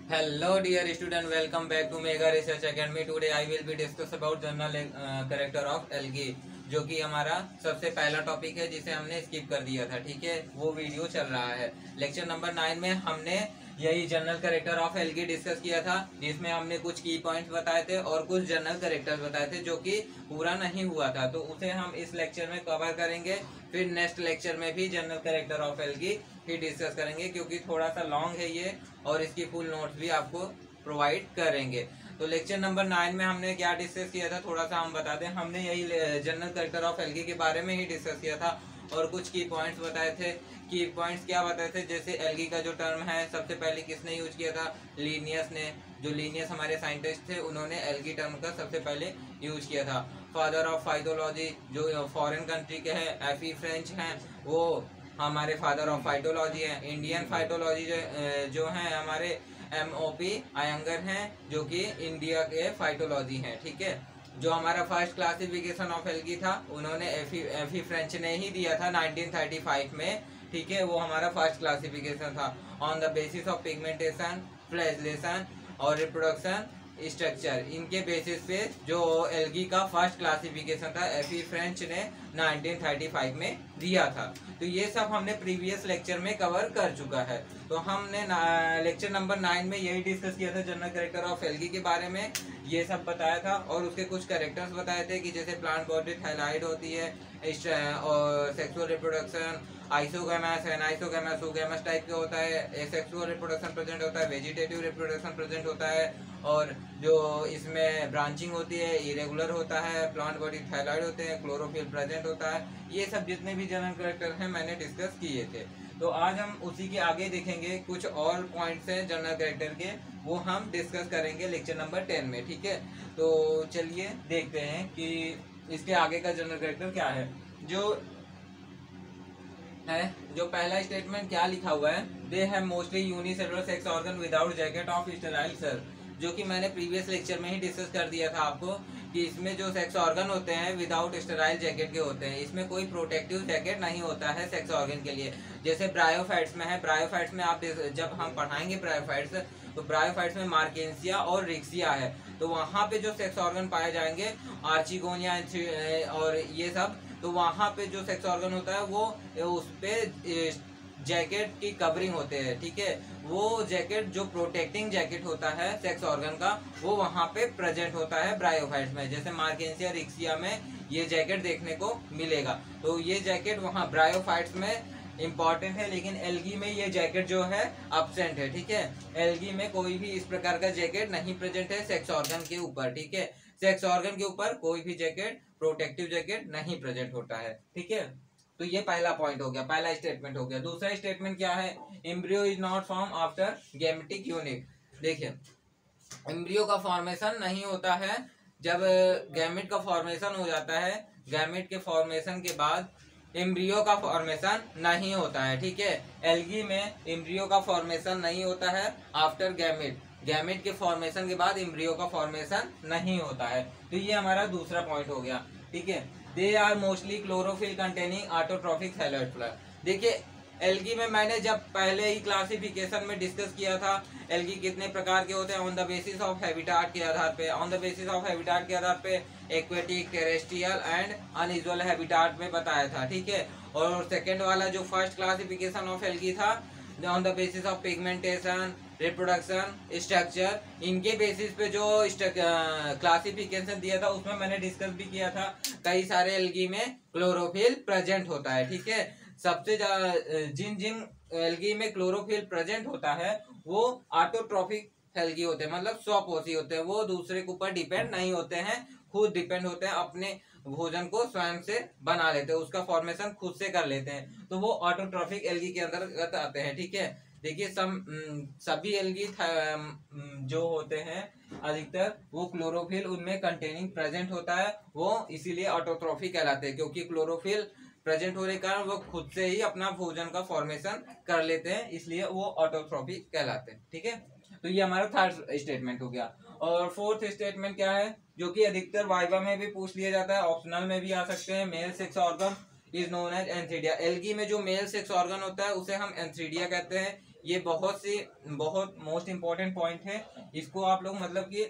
Hello dear student, welcome back to Mega Research Academy. Today I will be discuss about general character of algae, जो कि हमारा सबसे पहला topic है जिसे हमने स्किप कर दिया था। ठीक है, वो वीडियो चल रहा है। लेक्चर नंबर 9 में हमने यही general character of algae discuss किया था, जिसमें हमने कुछ की पॉइंट्स बताए थे और कुछ जनरल कैरेक्टर्स बताए थे जो कि पूरा नहीं हुआ था, तो उसे हम इस लेक्चर में कवर करेंगे। फिर नेक्स्ट लेक्चर में भी general character of algae he discuss करेंगे, क्योंकि थोड़ा सा लॉन्ग है ये और इसकी फुल नोट्स भी आपको प्रोवाइड करेंगे। तो लेक्चर नंबर 9 में हमने क्या डिस्कस किया था, थोड़ा सा हम बता दें। हमने यही जनरल कैरेक्टर ऑफ एल्गी के बारे में ही डिस्कस किया था और कुछ की पॉइंट्स बताए थे। की पॉइंट्स क्या बताए थे, जैसे एल्गी का जो टर्म है सबसे पहले किसने यूज किया था, लीनियस ने। जो लीनियस हमारे साइंटिस्ट थे, उन्होंने एल्गी टर्म का सबसे पहले यूज किया था। फादर ऑफ फाइटोलॉजी जो फॉरेन कंट्री के हैं, एफी फ्रेंच हैं, वो हमारे फादर ऑफ फाइटोलॉजी हैं। इंडियन फाइटोलॉजी जो हैं हमारे MOP आयंगर हैं, जो कि इंडिया के फाइटोलॉजी हैं। ठीक है, जो हमारा फर्स्ट क्लासिफिकेशन ऑफ एल्गी था, उन्होंने एफी फ्रेंच ने ही दिया था 1935 में। ठीक है, वो हमारा फर्स्ट क्लासिफिकेशन था on the basis of pigmentation, flagellation और रिप्रोडक्शन स्ट्रक्चर। इनके बेसिस पे जो एल्गी का फर्स्ट क्लासिफिकेशन था, एफी फ्रेंच ने 1935 में दिया था। तो ये सब हमने प्रीवियस लेक्चर में कवर कर चुका है। तो हमने लेक्चर नंबर 9 में यही डिस्कस किया था, जनरल कैरेक्टर ऑफ एल्गी के बारे में ये सब बताया था और उसके कुछ कैरेक्टर्स बताए थे कि जैसे प्लांट बॉडी थायराइड होती है और sexual reproduction isogamous, anisogamous, oogamous type का होता है। एसेक्सुअल रिप्रोडक्शन प्रेजेंट होता है, वेजिटेटिव रिप्रोडक्शन प्रेजेंट होता है, और जो इसमें ब्रांचिंग होती है इरेगुलर होता है। प्लांट बॉडी थायराइड होते हैं, क्लोरोफिल प्रेजेंट होता है। ये सब जितने भी जनरल कैरेक्टर हैं मैंने डिस्कस किए थे। तो आज हम उसी के आगे देखेंगे, कुछ और पॉइंट्स हैं जनरल कैरेक्टर के, वो हम डिस्कस करेंगे लेक्चर नंबर 10 में। ठीक है, तो चलिए देखते हैं कि इसके आगे का जनरल कैरेक्टर क्या है। जो पहला स्टेटमेंट क्या लिखा हुआ है, they have mostly unicellular sex organ without jacket of sterile cell, जो कि मैंने प्रीवियस लेक्चर में ही डिस्कस कर दिया था आपको कि इसमें जो सेक्स ऑर्गन होते हैं विदाउट स्टेराइल जैकेट के होते हैं। इसमें कोई प्रोटेक्टिव जैकेट नहीं होता है सेक्स ऑर्गन के लिए, जैसे ब्रायोफाइट्स में है। ब्रायोफाइट्स में आप जब हम पढ़ाएंगे ब्रायोफाइट्स, तो ब्रायोफाइट्स में मार्केंसिया और रिक्सिया है, तो वहाँ पे जो सेक्स ऑर्गन पाए जाएंगे आर्चिगोनिया और ये सब, तो वहाँ पे जो सेक्स ऑर्गन होता है वो उस पे जैकेट की कवरिंग होते हैं। ठीक है, वो जैकेट जो प्रोटेक्टिंग जैकेट होता है सेक्स ऑर्गन का, वो वहाँ पे प्रेजेंट होता है ब्रायोफाइट्स में। जैसे मार्केंसिया रिक्सिया में ये जैकेट देखने को मिलेगा, तो ये जैकेट वहाँ ब्रायोफाइट्स में इम्पॉर्टेंट है, लेकिन एल्गी में ये जैकेट जो है अब्सेंट है। ठीक है, एल्गी में कोई भी इस प्रकार का जैकेट नहीं प्रेजेंट है सेक्स ऑर्गन के ऊपर। ठीक है, सेक्स ऑर्गन के ऊपर कोई भी जैकेट, प्रोटेक्टिव जैकेट नहीं प्रेजेंट होता है। ठीक है, तो ये पहला पॉइंट हो गया, पहला स्टेटमेंट हो गया। दूसरा स्टेटमेंट क्या है, embryo is not form after gametic unit. देखिए, एम्ब्रियो का फॉर्मेशन नहीं होता है जब गैमेट का फॉर्मेशन हो जाता है। गैमेट के फॉर्मेशन के बाद एम्ब्रियो का फॉर्मेशन नहीं होता है। ठीक है, एल्गी में एम्ब्रियो का फॉर्मेशन नहीं होता है आफ्टर गैमेट। गैमेट के फॉर्मेशन के बाद एम्ब्रियो का फॉर्मेशन नहीं होता है। तो ये हमारा दूसरा पॉइंट हो गया। ठीक है, they are mostly chlorophyll containing autotrophic thalloid flower. देखिए, एल्गी में मैंने जब पहले ही क्लासिफिकेशन में डिस्कस किया था एल्गी कितने प्रकार के होते हैं, on the basis of habitat के आधार पे। On the basis of habitat के आधार पे aquatic, terrestrial and unusual habitat में बताया था। ठीक है, और सेकेंड वाला जो फर्स्ट क्लासिफिकेशन ऑफ एल्गी था, on the basis of pigmentation, reproduction, structure, इनके बेसिस पे जो क्लासिफिकेशन दिया था उसमें मैंने डिस्कस भी किया था कई सारे एल्गी में क्लोरोफिल प्रेजेंट होता है। ठीक है, सबसे ज्यादा जिन जिन एल्गी में क्लोरोफिल प्रेजेंट होता है वो ऑटोट्रॉफिक एल्गी होते हैं, मतलब स्वपोषी होते हैं। वो दूसरे के ऊपर डिपेंड नहीं होते हैं, खुद डिपेंड होते हैं, अपने भोजन को स्वयं से बना लेते हैं, उसका फॉर्मेशन खुद से कर लेते हैं, तो वो ऑटोट्रॉफिक एल्गी के अंतर्गत आते हैं। ठीक है, देखिए सभी एल्गी जो होते हैं अधिकतर वो क्लोरोफिल उनमें कंटेनिंग प्रेजेंट होता है, वो इसीलिए ऑटोट्रॉफिक कहलाते हैं, क्योंकि क्लोरोफिल प्रेजेंट होने के कारण वो खुद से ही अपना भोजन का फॉर्मेशन कर लेते हैं, इसलिए वो ऑटोट्रॉफिक कहलाते हैं। ठीक है, तो ये हमारा थर्ड स्टेटमेंट हो गया। और फोर्थ स्टेटमेंट क्या है, जो कि अधिकतर वाइवा में भी पूछ लिया जाता है, ऑप्शनल में भी आ सकते हैं। Male sex organ is known as antheridia. Algae में जो मेल सेक्स ऑर्गन होता है उसे हम एंथ्रीडिया कहते हैं। ये बहुत मोस्ट इम्पोर्टेंट पॉइंट है, इसको आप लोग मतलब कि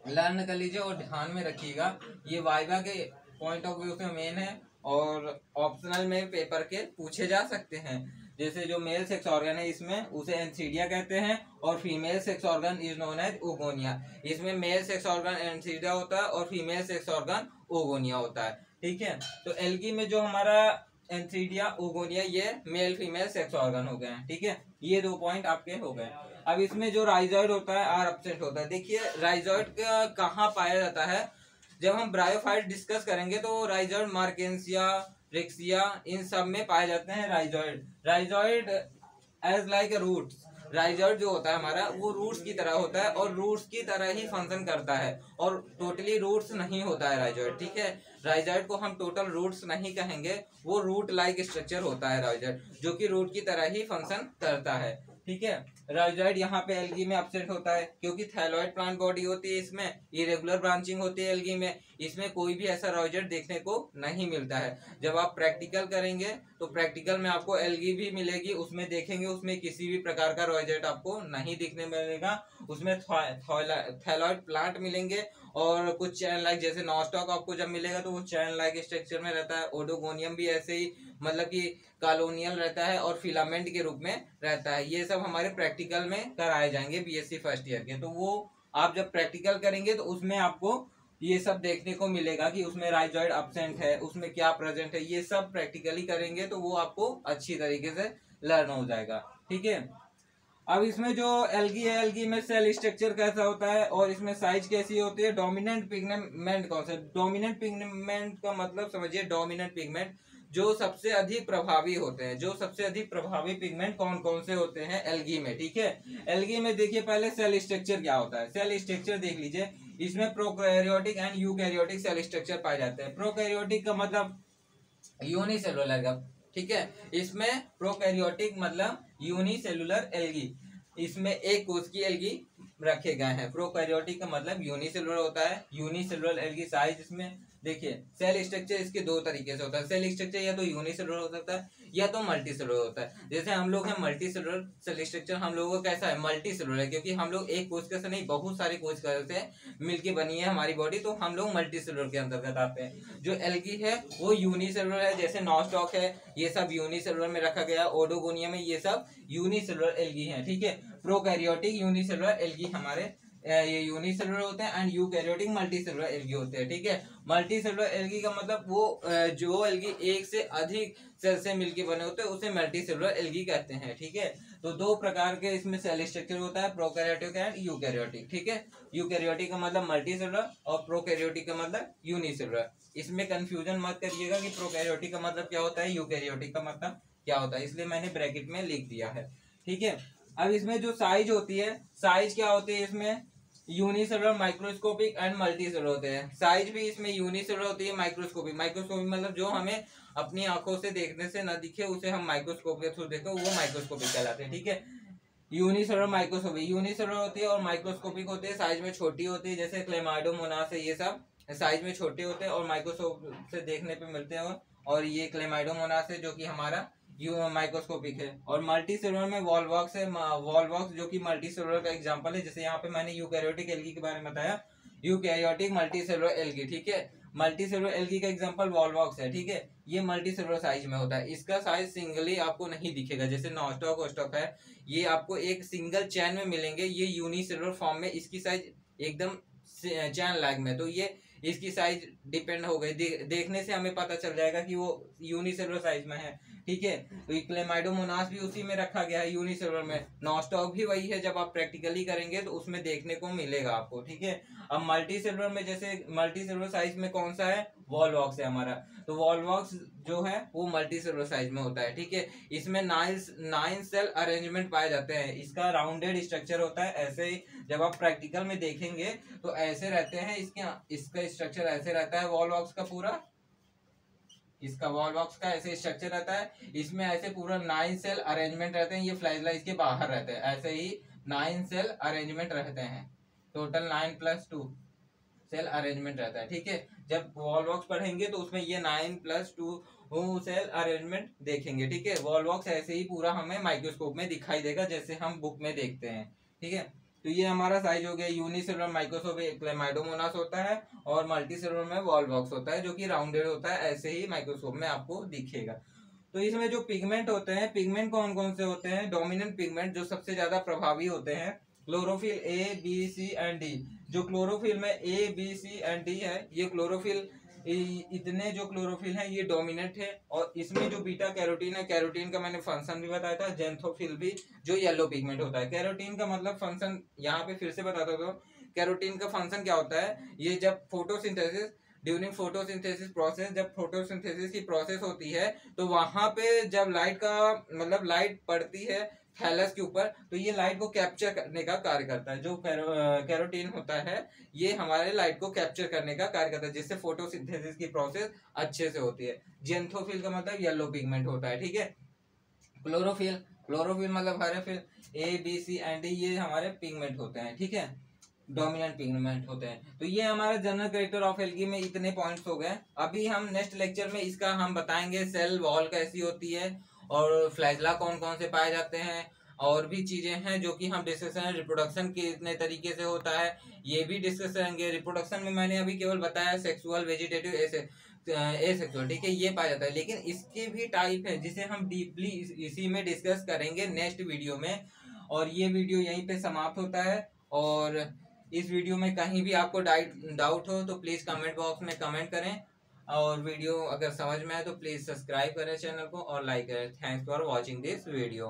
लर्न कर लीजिए और ध्यान में रखिएगा। ये वाइवा के पॉइंट ऑफ व्यू से मेन है और ऑप्शनल में पेपर के पूछे जा सकते हैं। जैसे जो मेल सेक्स ऑर्गन है इसमें उसे एंथीडिया कहते हैं और female sex organ is known as oogonia. इसमें मेल सेक्स ऑर्गन एंथीडिया होता है और फीमेल सेक्स ऑर्गन ओगोनिया होता है। ठीक है, तो एल्गी में जो हमारा एंथीडिया ओगोनिया ये मेल फीमेल सेक्स ऑर्गन हो गए हैं। ठीक है, ये 2 पॉइंट आपके हो गए। अब इसमें जो राइजॉइड होता है आर एब्सेंट होता है। देखिए राइजॉइड कहाँ पाया जाता है, जब हम ब्रायोफाइट डिस्कस करेंगे तो राइजॉइड मार्केंसिया रिक्सिया इन सब में पाए जाते हैं rhizoid as like roots. Rhizoid जो होता है हमारा वो रूट्स की तरह होता है और रूट्स की तरह ही फंक्शन करता है और टोटली रूट्स नहीं होता है राइजॉइड। ठीक है, राइजॉइड को हम टोटल रूट्स नहीं कहेंगे, वो रूट लाइक स्ट्रक्चर होता है राइजॉइड, जो कि रूट की तरह ही फंक्शन करता है। ठीक है, राइजॉइड यहाँ पे एल्गी में एब्सेंट होता है क्योंकि थैलॉइड प्लांट बॉडी होती है, इसमें इरेगुलर ब्रांचिंग होती है एल्गी में, इसमें कोई भी ऐसा राइजॉइड देखने को नहीं मिलता है। जब आप प्रैक्टिकल करेंगे तो प्रैक्टिकल में आपको एल्गी भी मिलेगी, उसमें देखेंगे उसमें किसी भी प्रकार का राइजॉइड आपको नहीं दिखने मिलेगा, उसमें थैलॉइड प्लांट मिलेंगे और कुछ चैन लाइक जैसे नॉस्टॉक आपको जब मिलेगा तो वो चैन लाइक स्ट्रक्चर में रहता है। ओडोगोनियम भी ऐसे ही मतलब कि कॉलोनियल रहता है और फिलामेंट के रूप में रहता है। ये सब हमारे प्रैक्टिकल में कराए जाएंगे बीएससी फर्स्ट ईयर के, तो वो आप जब प्रैक्टिकल करेंगे तो उसमें आपको ये सब देखने को मिलेगा कि उसमें राइजॉइड एब्सेंट है, उसमें क्या प्रेजेंट है, ये सब प्रैक्टिकली करेंगे तो वो आपको अच्छी तरीके से लर्न हो जाएगा। ठीक है, अब इसमें जो एल्गी है, एल्गी में सेल स्ट्रक्चर कैसा होता है और इसमें साइज कैसी होती है। डोमिनेंट पिगमेंट कौन सा, डोमिनेंट पिगमेंट का मतलब समझिए, डोमिनेंट पिगमेंट जो सबसे अधिक प्रभावी होते हैं, जो सबसे अधिक प्रभावी पिगमेंट कौन कौन से होते हैं एल्गी में। ठीक है, एल्गी में देखिए पहले सेल स्ट्रक्चर क्या होता है, सेल स्ट्रक्चर देख लीजिए। इसमें prokaryotic and eukaryotic cell structure पाए जाते हैं। प्रोकैरियोटिक का मतलब यूनिसेलुलर का, ठीक है, इसमें प्रोकैरियोटिक मतलब यूनिसेलुलर एल्गी, इसमें एक कोष की एल्गी रखे गए हैं। प्रोकैरियोटिक का मतलब यूनिसेलुलर होता है, यूनिसेलुलर एल्गी साइज। इसमें देखिए सेल स्ट्रक्चर इसके 2 तरीके से होता है। सेल स्ट्रक्चर या तो यूनिसेलुलर हो सकता है या तो मल्टी सेलुलर होता है। जैसे हम लोग हैं मल्टी सेलुलर, सेल स्ट्रक्चर हम लोगों का कैसा है, मल्टी सेलुलर है, क्योंकि हम लोग एक कोशिका से नहीं बहुत सारी कोशिका से मिलके बनी है हमारी बॉडी, तो हम लोग मल्टी सेलुलर के अंतर्गत आते हैं। जो एल्गी है वो यूनिसेलुलर है, जैसे नॉस्टॉक है ये सब यूनिसेलुलर में रखा गया, ओडोगोनिया में ये सब यूनिसेलुलर एल्गी है। ठीक है, प्रोकैरियोटिक यूनिसेलुलर एल्गी हमारे ये यूनिसेलुलर होते हैं एंड यूकैरियोटिक मल्टीसेलुलर एल्गी होते हैं। ठीक है, मल्टीसेलुलर एल्गी का मतलब वो जो एल्गी एक से अधिक सेल से मिलके बने होते हैं उसे मल्टीसेलुलर एल्गी कहते हैं। ठीक है, तो 2 प्रकार के इसमें सेल स्ट्रक्चर होता है, प्रोकैरियोटिक एंड यूकैरियोटिक। ठीक है, यूकैरियोटिक का मतलब मल्टीसेलुलर और प्रोकैरियोटिक का मतलब यूनिसेलुलर। इसमें कंफ्यूजन मत करिएगा कि प्रोकैरियोटिक का मतलब क्या होता है, यूकैरियोटिक का मतलब क्या होता है, इसलिए मैंने ब्रैकेट में लिख दिया है। ठीक है, अब इसमें जो साइज होती है, साइज क्या होती है, इसमें यूनिसेलुलर, माइक्रोस्कोपिक एंड मल्टीसेलुलर होते हैं। साइज भी इसमें यूनिसेलुलर होती है, माइक्रोस्कोपिक। माइक्रोस्कोपिक मतलब जो हमें अपनी आंखों से देखने से न दिखे उसे हम माइक्रोस्कोप के थ्रू देखें, वो माइक्रोस्कोपिक कहलाते हैं। ठीक है, यूनिसेलुलर माइक्रोस्कोपिक, यूनिसेलुलर होती है और माइक्रोस्कोपिक होती है, साइज में छोटी होती है, जैसे क्लेमाइडोमोनास है, ये सब साइज में छोटे होते हैं और माइक्रोस्कोप से देखने पे मिलते हैं। और ये क्लेमाइडोमोनास है जो कि हमारा माइक्रोस्कोपिक है। और मल्टी सेलुलर में वॉलवॉक्स है, वॉलवॉक्स जो कि मल्टी सेलुलर का एग्जांपल है। जैसे यहाँ पे मैंने यूकैरियोटिक एल्गी के बारे में बताया, यूकैरियोटिक मल्टी सेलुलर एल्गी। ठीक है, मल्टी सेलुलर एल्गी का एग्जांपल वॉलवॉक्स है। ठीक है, ये मल्टी सेलुलर साइज में होता है, इसका साइज सिंगली आपको नहीं दिखेगा। जैसे नॉस्टॉक वॉस्टॉक है, ये आपको एक सिंगल चैन में मिलेंगे, ये यूनिसेलुलर फॉर्म में, इसकी साइज एकदम चैन लाइक में, तो ये इसकी साइज डिपेंड हो गई, देखने से हमें पता चल जाएगा कि वो यूनिसेलुलर साइज में है। ठीक है, तो क्लेमाइडोमोनास भी उसी में रखा गया है यूनिसेलुलर में, नॉस्टॉक भी वही है, जब आप प्रैक्टिकली करेंगे तो उसमें देखने को मिलेगा आपको। ठीक है, अब मल्टी सेलुलर में, जैसे मल्टी सेलुलर साइज में कौन सा है, वॉलवॉक्स है हमारा, तो वॉलवॉक्स जो है वो मल्टी सेलुलर साइज में होता है। ठीक है, इसमें 9 सेल अरेंजमेंट पाए जाते हैं, इसका राउंडेड स्ट्रक्चर होता है। ऐसे ही जब आप प्रैक्टिकल में देखेंगे तो ऐसे रहते हैं, इसका स्ट्रक्चर ऐसे रहता है वॉलवॉक्स का पूरा, इसका वॉलवॉक्स का ऐसे स्ट्रक्चर रहता है। इसमें ऐसे पूरा 9 सेल अरेंजमेंट रहते हैं, ये फ्लैशला इसके बाहर रहते हैं, ऐसे ही 9 सेल अरेंजमेंट रहते हैं, टोटल 9 + 2 सेल अरेंजमेंट रहता है। ठीक है, जब वॉलवॉक्स पढ़ेंगे तो उसमें ये 9+2 सेल अरेंजमेंट देखेंगे। ठीक है, वॉलवॉक्स ऐसे ही पूरा हमें माइक्रोस्कोप में दिखाई देगा जैसे हम बुक में देखते हैं। ठीक है, तो ये हमारा साइज हो गया। यूनिसेलुलर माइक्रोस्कोप में क्लेमाइडोमोनास होता है और मल्टीसेलुलर में वॉलवॉक्स होता है जो कि राउंडेड होता है, ऐसे ही माइक्रोस्कोप में आपको दिखेगा। तो इसमें जो पिगमेंट होते हैं, पिगमेंट कौन कौन से होते हैं? डोमिनेंट पिगमेंट जो सबसे ज्यादा प्रभावी होते हैं, chlorophyll A B C and D. जो क्लोरोफिल में A B C and D है, ये क्लोरोफिल इतने जो क्लोरोफिल है ये डोमिनेंट है। और इसमें जो बीटा कैरोटीन है, कैरोटीन का मैंने फंक्शन भी बताया था। जेंथोफिल भी जो येलो पिगमेंट होता है। कैरोटीन का मतलब फंक्शन यहाँ पे फिर से बताता था। कैरोटीन का फंक्शन क्या होता है? ये जब फोटोसिंथेसिस, ड्यूरिंग फोटोसिंथेसिस प्रोसेस, जब फोटोसिंथेसिस की प्रोसेस होती है तो वहां पे जब लाइट का मतलब लाइट पड़ती है थैलस के ऊपर, तो ये लाइट को कैप्चर करने का कार्य करता है। जो कैरोटीन होता है ये हमारे लाइट को कैप्चर करने का कार्य करता है, जिससे फोटोसिंथेसिस की प्रोसेस अच्छे से होती है। जेंथोफिल का मतलब येलो पिगमेंट होता है। ठीक है, क्लोरोफिल, क्लोरोफिल मतलब हरे fill, A B C and D ये हमारे पिगमेंट होते हैं। ठीक है, डोमिनेंट पिगमेंट होते हैं। तो ये हमारा जनरल कैरेक्टर ऑफ एल्गी में इतने पॉइंट्स हो गए। अभी हम नेक्स्ट लेक्चर में इसका हम बताएंगे सेल वॉल कैसी होती है और फ्लैजला कौन कौन से पाए जाते हैं, और भी चीजें हैं जो कि हम डिस्कस करेंगे। रिप्रोडक्शन कितने तरीके से होता है ये भी डिस्कस करेंगे। रिप्रोडक्शन में मैंने अभी केवल बताया सेक्सुअल, वेजिटेटिव, एसेक्सुअल। ठीक है, ये पाया जाता है, लेकिन इसके भी टाइप है जिसे हम डीपली इसी में डिस्कस करेंगे नेक्स्ट वीडियो में। और ये वीडियो यहीं पे समाप्त होता है। और इस वीडियो में कहीं भी आपको डाउट हो तो प्लीज कमेंट बॉक्स में कमेंट करें, और वीडियो अगर समझ में आए तो प्लीज सब्सक्राइब करें चैनल को और लाइक करें। Thanks for watching this video.